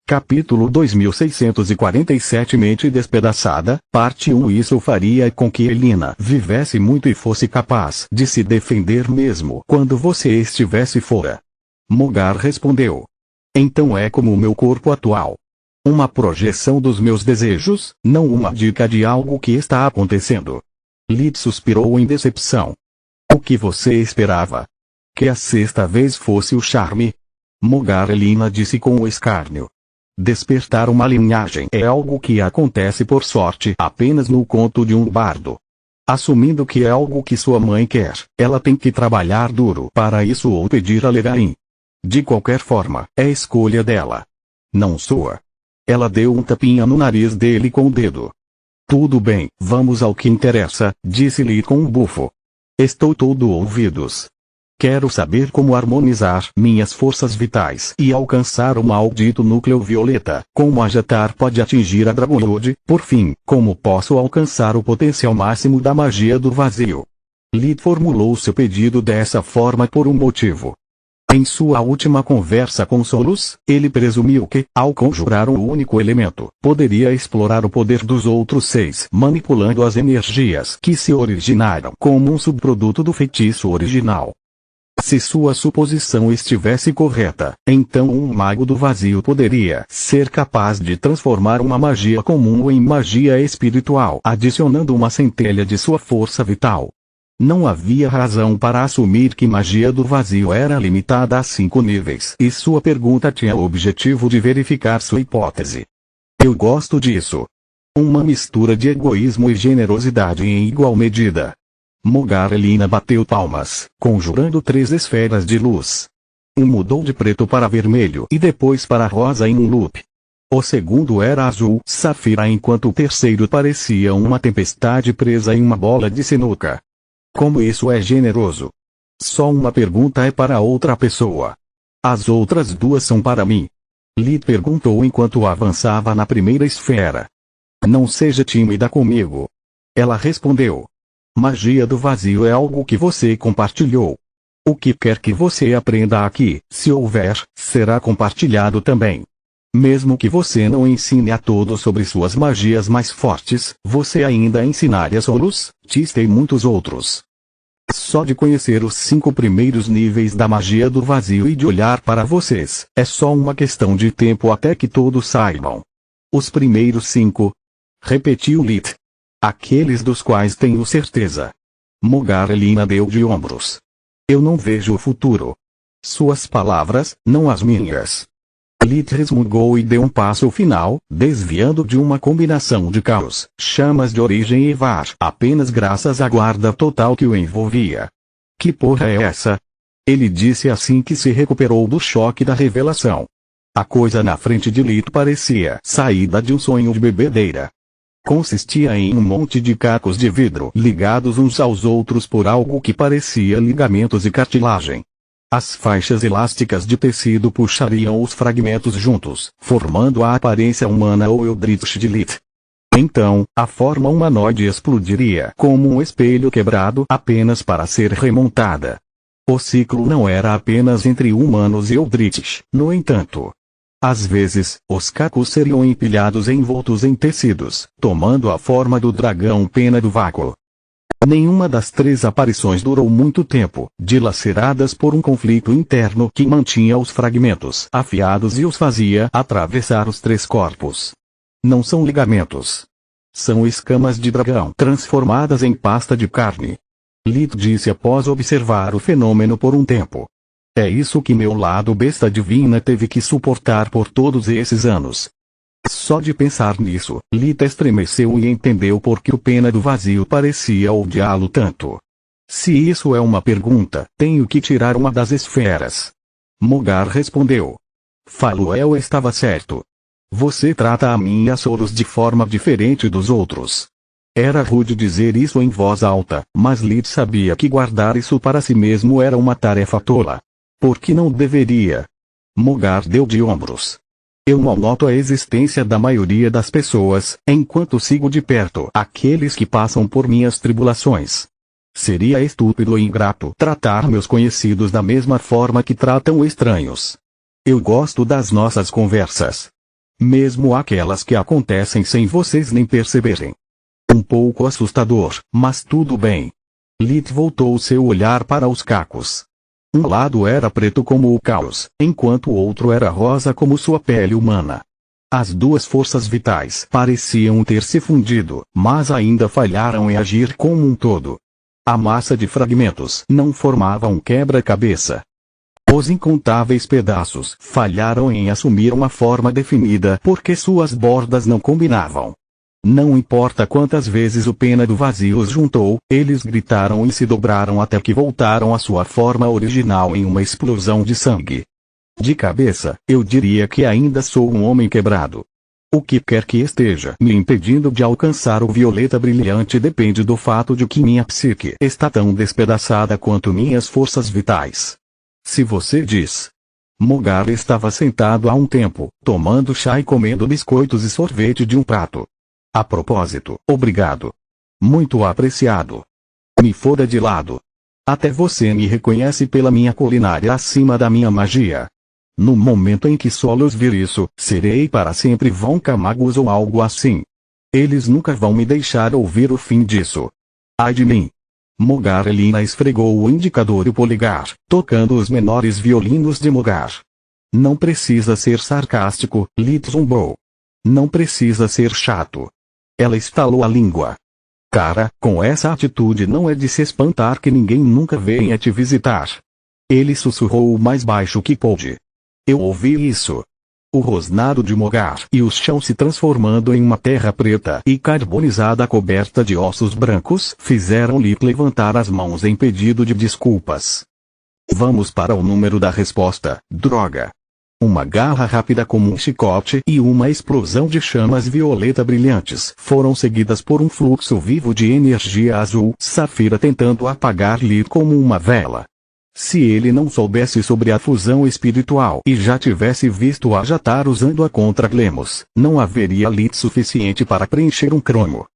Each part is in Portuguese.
Capítulo 2647 Mente Despedaçada, Parte 1. Isso faria com que Elina vivesse muito e fosse capaz de se defender mesmo quando você estivesse fora. Mogar respondeu. Então é como o meu corpo atual. Uma projeção dos meus desejos, não uma dica de algo que está acontecendo. Lid suspirou em decepção. O que você esperava? Que a sexta vez fosse o charme? Mogar Elina disse com escárnio. Despertar uma linhagem é algo que acontece por sorte apenas no conto de um bardo. Assumindo que é algo que sua mãe quer, ela tem que trabalhar duro para isso ou pedir a Legain. De qualquer forma, é escolha dela. Não sua. Ela deu um tapinha no nariz dele com o dedo. Tudo bem, vamos ao que interessa, disse-lhe com um bufo. Estou todo ouvidos. Quero saber como harmonizar minhas forças vitais e alcançar o maldito núcleo violeta, como a Jatar pode atingir a Dragonlord, por fim, como posso alcançar o potencial máximo da magia do vazio. Lid formulou seu pedido dessa forma por um motivo. Em sua última conversa com Solus, ele presumiu que, ao conjurar um único elemento, poderia explorar o poder dos outros 6, manipulando as energias que se originaram como um subproduto do feitiço original. Se sua suposição estivesse correta, então um mago do vazio poderia ser capaz de transformar uma magia comum em magia espiritual, adicionando uma centelha de sua força vital. Não havia razão para assumir que magia do vazio era limitada a 5 níveis, e sua pergunta tinha o objetivo de verificar sua hipótese. Eu gosto disso. Uma mistura de egoísmo e generosidade em igual medida. Mogar Elina bateu palmas, conjurando 3 esferas de luz. Um mudou de preto para vermelho e depois para rosa em um loop. O segundo era azul safira enquanto o terceiro parecia uma tempestade presa em uma bola de sinuca. Como isso é generoso? Só uma pergunta é para outra pessoa. As outras 2 são para mim. Lid perguntou enquanto avançava na primeira esfera. Não seja tímida comigo. Ela respondeu. Magia do vazio é algo que você compartilhou. O que quer que você aprenda aqui, se houver, será compartilhado também. Mesmo que você não ensine a todos sobre suas magias mais fortes, você ainda ensinaria Solus, Tiste e muitos outros. Só de conhecer os 5 primeiros níveis da magia do vazio e de olhar para vocês, é só uma questão de tempo até que todos saibam. Os primeiros 5. Repetiu Lid. Aqueles dos quais tenho certeza. Mogar Elina deu de ombros. Eu não vejo o futuro. Suas palavras, não as minhas. Lid resmungou e deu um passo final, desviando de uma combinação de caos, chamas de origem e var, apenas graças à guarda total que o envolvia. Que porra é essa? Ele disse assim que se recuperou do choque da revelação. A coisa na frente de Lid parecia saída de um sonho de bebedeira. Consistia em um monte de cacos de vidro ligados uns aos outros por algo que parecia ligamentos e cartilagem. As faixas elásticas de tecido puxariam os fragmentos juntos, formando a aparência humana ou Eldritch de Lid. Então, a forma humanoide explodiria como um espelho quebrado apenas para ser remontada. O ciclo não era apenas entre humanos e Eldritch, no entanto. Às vezes, os cacos seriam empilhados envoltos em tecidos, tomando a forma do dragão pena do vácuo. Nenhuma das 3 aparições durou muito tempo, dilaceradas por um conflito interno que mantinha os fragmentos afiados e os fazia atravessar os 3 corpos. Não são ligamentos. São escamas de dragão transformadas em pasta de carne. Lid disse após observar o fenômeno por um tempo. É isso que meu lado besta divina teve que suportar por todos esses anos. Só de pensar nisso, Lid estremeceu e entendeu por que o pena do vazio parecia odiá-lo tanto. Se isso é uma pergunta, tenho que tirar uma das esferas. Mogar respondeu. Faluel estava certo. Você trata a mim e a Solus de forma diferente dos outros. Era rude dizer isso em voz alta, mas Lid sabia que guardar isso para si mesmo era uma tarefa tola. Por que não deveria? Mogar deu de ombros. Eu mal noto a existência da maioria das pessoas, enquanto sigo de perto aqueles que passam por minhas tribulações. Seria estúpido e ingrato tratar meus conhecidos da mesma forma que tratam estranhos. Eu gosto das nossas conversas. Mesmo aquelas que acontecem sem vocês nem perceberem. Um pouco assustador, mas tudo bem. Lilith voltou seu olhar para os cacos. Um lado era preto como o caos, enquanto o outro era rosa como sua pele humana. As duas forças vitais pareciam ter se fundido, mas ainda falharam em agir como um todo. A massa de fragmentos não formava um quebra-cabeça. Os incontáveis pedaços falharam em assumir uma forma definida porque suas bordas não combinavam. Não importa quantas vezes o pena do vazio os juntou, eles gritaram e se dobraram até que voltaram à sua forma original em uma explosão de sangue. De cabeça, eu diria que ainda sou um homem quebrado. O que quer que esteja me impedindo de alcançar o violeta brilhante depende do fato de que minha psique está tão despedaçada quanto minhas forças vitais. Se você diz. Mogar estava sentado há um tempo, tomando chá e comendo biscoitos e sorvete de um prato. A propósito, obrigado. Muito apreciado. Me foda de lado. Até você me reconhece pela minha culinária acima da minha magia. No momento em que solos vir isso, serei para sempre Von Camagos ou algo assim. Eles nunca vão me deixar ouvir o fim disso. Ai de mim. Mogar Elina esfregou o indicador e o polegar, tocando os menores violinos de Mogar. Não precisa ser sarcástico, Lilith zumbou. Não precisa ser chato. Ela estalou a língua. Cara, com essa atitude não é de se espantar que ninguém nunca venha te visitar. Ele sussurrou o mais baixo que pôde. Eu ouvi isso. O rosnado de Mogar e o chão se transformando em uma terra preta e carbonizada coberta de ossos brancos fizeram-lhe levantar as mãos em pedido de desculpas. Vamos para o número da resposta, droga. Uma garra rápida como um chicote e uma explosão de chamas violeta brilhantes foram seguidas por um fluxo vivo de energia azul safira tentando apagar-lhe como uma vela. Se ele não soubesse sobre a fusão espiritual e já tivesse visto Ajatar usando-a contra Glemos, não haveria lit suficiente para preencher um cromo.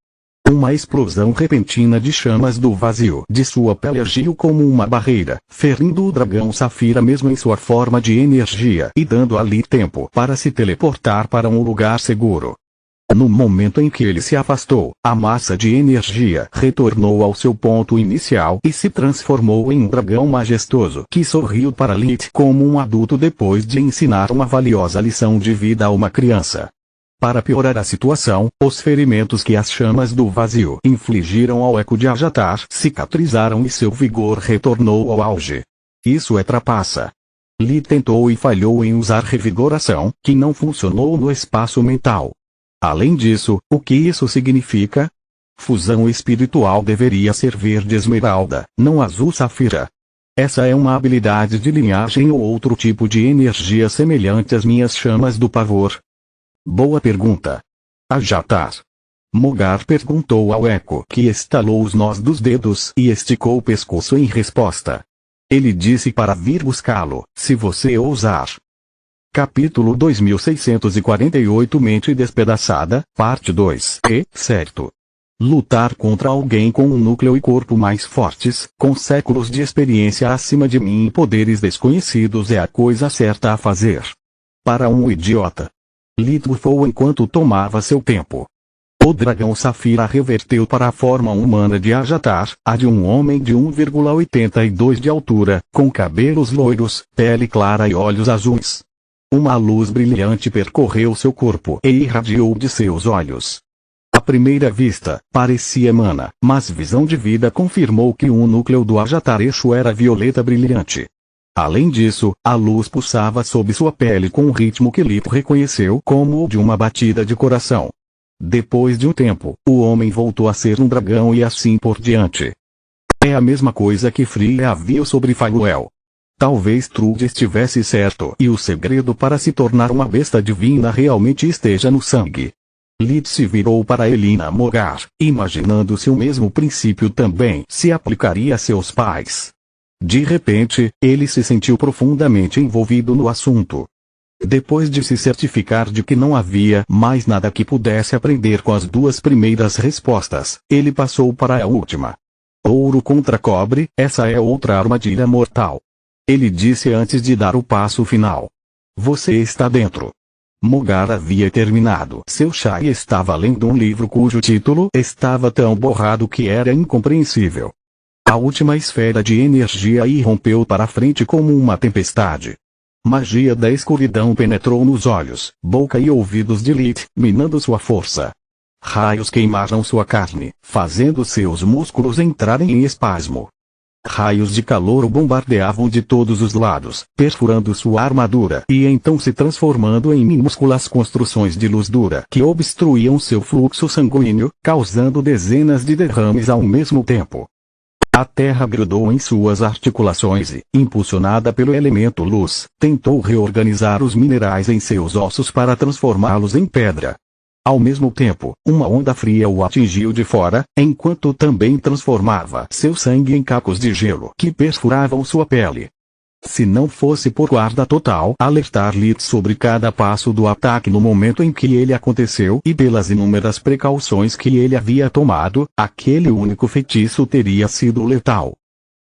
Uma explosão repentina de chamas do vazio de sua pele agiu como uma barreira, ferindo o dragão Safira mesmo em sua forma de energia e dando a Lit tempo para se teleportar para um lugar seguro. No momento em que ele se afastou, a massa de energia retornou ao seu ponto inicial e se transformou em um dragão majestoso que sorriu para Lilith como um adulto depois de ensinar uma valiosa lição de vida a uma criança. Para piorar a situação, os ferimentos que as chamas do vazio infligiram ao eco de Ajatar cicatrizaram e seu vigor retornou ao auge. Isso é trapaça. Lilith tentou e falhou em usar revigoração, que não funcionou no espaço mental. Além disso, o que isso significa? Fusão espiritual deveria ser verde esmeralda, não azul safira. Essa é uma habilidade de linhagem ou outro tipo de energia semelhante às minhas chamas do pavor? Boa pergunta. Ajatar. Mogar perguntou ao eco que estalou os nós dos dedos e esticou o pescoço em resposta. Ele disse para vir buscá-lo, se você ousar. Capítulo 2648 Mente Despedaçada, Parte 2 certo. Lutar contra alguém com um núcleo e corpo mais fortes, com séculos de experiência acima de mim e poderes desconhecidos é a coisa certa a fazer. Para um idiota. Lilith bufou enquanto tomava seu tempo. O dragão Safira reverteu para a forma humana de Ajatar, a de um homem de 1,82 de altura, com cabelos loiros, pele clara e olhos azuis. Uma luz brilhante percorreu seu corpo e irradiou de seus olhos. À primeira vista, parecia mana, mas visão de vida confirmou que o núcleo do Ajatarecho era violeta brilhante. Além disso, a luz pulsava sob sua pele com um ritmo que Lilith reconheceu como o de uma batida de coração. Depois de um tempo, o homem voltou a ser um dragão e assim por diante. É a mesma coisa que Freya viu sobre Faluel. Talvez Trude estivesse certo e o segredo para se tornar uma besta divina realmente esteja no sangue. Lilith se virou para Elina Mogar, imaginando se o mesmo princípio também se aplicaria a seus pais. De repente, ele se sentiu profundamente envolvido no assunto. Depois de se certificar de que não havia mais nada que pudesse aprender com as duas primeiras respostas, ele passou para a última. Ouro contra cobre, essa é outra armadilha mortal. Ele disse antes de dar o passo final. Você está dentro. Mogar havia terminado seu chá e estava lendo um livro cujo título estava tão borrado que era incompreensível. A última esfera de energia irrompeu para frente como uma tempestade. Magia da escuridão penetrou nos olhos, boca e ouvidos de Lilith, minando sua força. Raios queimaram sua carne, fazendo seus músculos entrarem em espasmo. Raios de calor o bombardeavam de todos os lados, perfurando sua armadura e então se transformando em minúsculas construções de luz dura que obstruíam seu fluxo sanguíneo, causando dezenas de derrames ao mesmo tempo. A terra grudou em suas articulações e, impulsionada pelo elemento luz, tentou reorganizar os minerais em seus ossos para transformá-los em pedra. Ao mesmo tempo, uma onda fria o atingiu de fora, enquanto também transformava seu sangue em cacos de gelo que perfuravam sua pele. Se não fosse por guarda total alertar Lilith sobre cada passo do ataque no momento em que ele aconteceu e pelas inúmeras precauções que ele havia tomado, aquele único feitiço teria sido letal.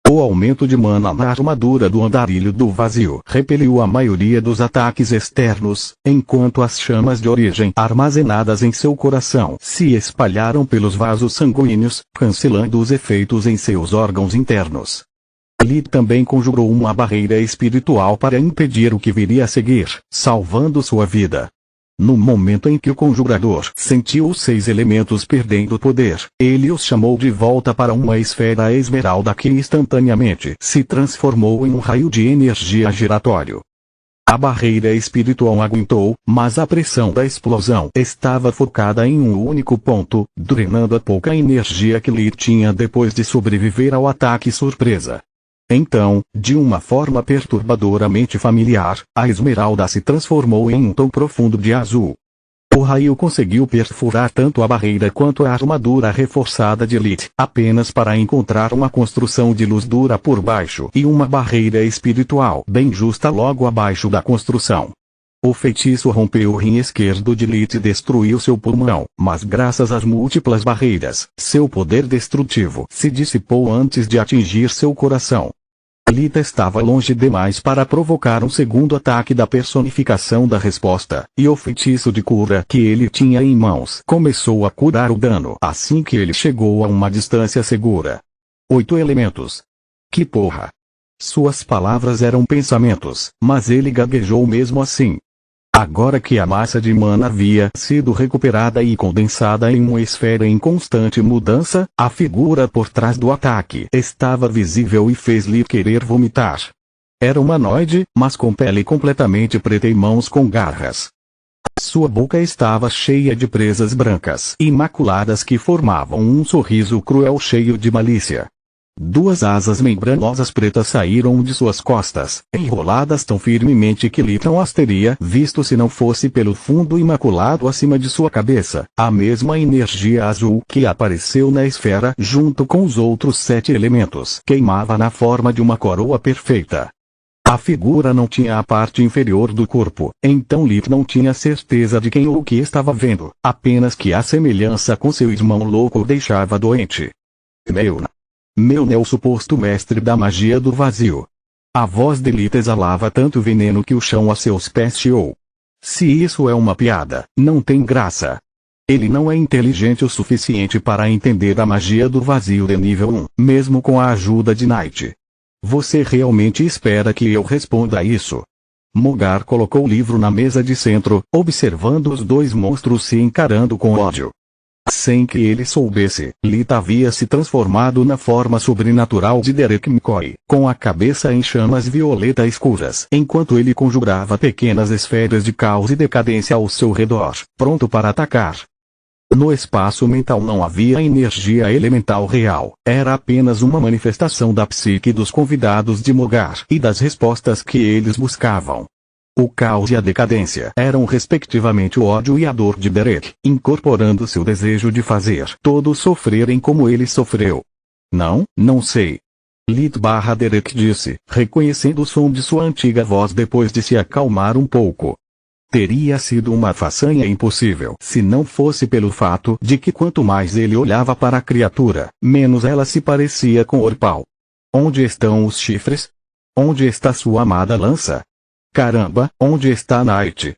O aumento de mana na armadura do andarilho do vazio repeliu a maioria dos ataques externos, enquanto as chamas de origem armazenadas em seu coração se espalharam pelos vasos sanguíneos, cancelando os efeitos em seus órgãos internos. Lilith também conjurou uma barreira espiritual para impedir o que viria a seguir, salvando sua vida. No momento em que o conjurador sentiu os 6 elementos perdendo poder, ele os chamou de volta para uma esfera esmeralda que instantaneamente se transformou em um raio de energia giratório. A barreira espiritual aguentou, mas a pressão da explosão estava focada em um único ponto, drenando a pouca energia que Lilith tinha depois de sobreviver ao ataque surpresa. Então, de uma forma perturbadoramente familiar, a esmeralda se transformou em um tom profundo de azul. O raio conseguiu perfurar tanto a barreira quanto a armadura reforçada de Lilith, apenas para encontrar uma construção de luz dura por baixo e uma barreira espiritual bem justa logo abaixo da construção. O feitiço rompeu o rim esquerdo de Lilith e destruiu seu pulmão, mas graças às múltiplas barreiras, seu poder destrutivo se dissipou antes de atingir seu coração. Lilith estava longe demais para provocar um segundo ataque da personificação da resposta, e o feitiço de cura que ele tinha em mãos começou a curar o dano assim que ele chegou a uma distância segura. 8 elementos. Que porra! Suas palavras eram pensamentos, mas ele gaguejou mesmo assim. Agora que a massa de mana havia sido recuperada e condensada em uma esfera em constante mudança, a figura por trás do ataque estava visível e fez-lhe querer vomitar. Era humanoide, mas com pele completamente preta e mãos com garras. Sua boca estava cheia de presas brancas imaculadas que formavam um sorriso cruel cheio de malícia. 2 asas membranosas pretas saíram de suas costas, enroladas tão firmemente que Lilith não as teria visto se não fosse pelo fundo imaculado acima de sua cabeça, a mesma energia azul que apareceu na esfera junto com os outros 7 elementos queimava na forma de uma coroa perfeita. A figura não tinha a parte inferior do corpo, então Lilith não tinha certeza de quem ou o que estava vendo, apenas que a semelhança com seu irmão louco o deixava doente. Meu suposto mestre da magia do vazio. A voz de Lilith exalava tanto veneno que o chão a seus pés chiou. Se isso é uma piada, não tem graça. Ele não é inteligente o suficiente para entender a magia do vazio de nível 1, mesmo com a ajuda de Night. Você realmente espera que eu responda a isso? Mogar colocou o livro na mesa de centro, observando os 2 monstros se encarando com ódio. Sem que ele soubesse, Lilith havia se transformado na forma sobrenatural de Derek McCoy, com a cabeça em chamas violeta escuras, enquanto ele conjurava pequenas esferas de caos e decadência ao seu redor, pronto para atacar. No espaço mental não havia energia elemental real, era apenas uma manifestação da psique dos convidados de Mogar e das respostas que eles buscavam. O caos e a decadência eram respectivamente o ódio e a dor de Derek, incorporando seu desejo de fazer todos sofrerem como ele sofreu. Não sei. Lilith/Derek disse, reconhecendo o som de sua antiga voz depois de se acalmar um pouco. Teria sido uma façanha impossível se não fosse pelo fato de que quanto mais ele olhava para a criatura, menos ela se parecia com Orpal. Onde estão os chifres? Onde está sua amada lança? Caramba, onde está Night?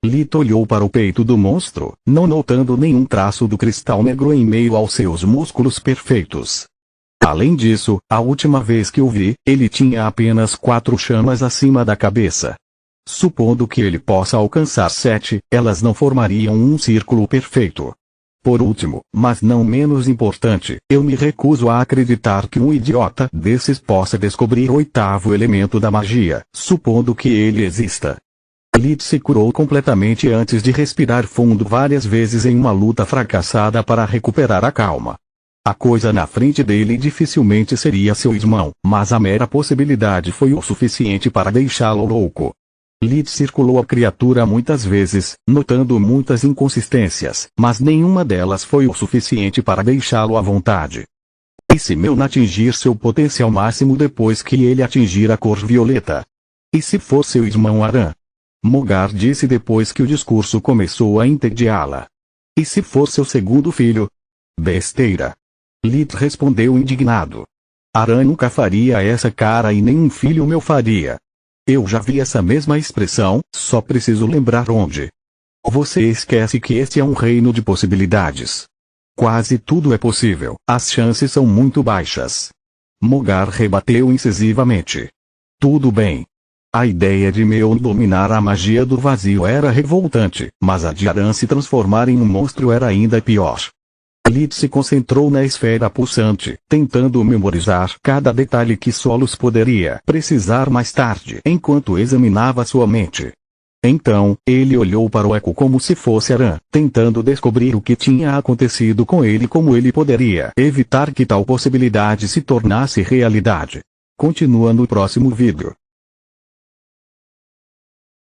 Lito olhou para o peito do monstro, não notando nenhum traço do cristal negro em meio aos seus músculos perfeitos. Além disso, a última vez que o vi, ele tinha apenas 4 chamas acima da cabeça. Supondo que ele possa alcançar 7, elas não formariam um círculo perfeito. Por último, mas não menos importante, eu me recuso a acreditar que um idiota desses possa descobrir o 8º elemento da magia, supondo que ele exista. Lit se curou completamente antes de respirar fundo várias vezes em uma luta fracassada para recuperar a calma. A coisa na frente dele dificilmente seria seu irmão, mas a mera possibilidade foi o suficiente para deixá-lo louco. Lit circulou a criatura muitas vezes, notando muitas inconsistências, mas nenhuma delas foi o suficiente para deixá-lo à vontade. E se Melna atingir seu potencial máximo depois que ele atingir a cor violeta? E se for seu irmão Aran? Mogar disse depois que o discurso começou a entediá-la. E se for seu segundo filho? Besteira. Lit respondeu indignado. Aran nunca faria essa cara e nenhum filho meu faria. Eu já vi essa mesma expressão, só preciso lembrar onde. Você esquece que este é um reino de possibilidades. Quase tudo é possível, as chances são muito baixas. Mogar rebateu incisivamente. Tudo bem. A ideia de Meon dominar a magia do vazio era revoltante, mas a de Aran se transformar em um monstro era ainda pior. Lit se concentrou na esfera pulsante, tentando memorizar cada detalhe que Solos poderia precisar mais tarde enquanto examinava sua mente. Então, ele olhou para o eco como se fosse Aran, tentando descobrir o que tinha acontecido com ele e como ele poderia evitar que tal possibilidade se tornasse realidade. Continua no próximo vídeo.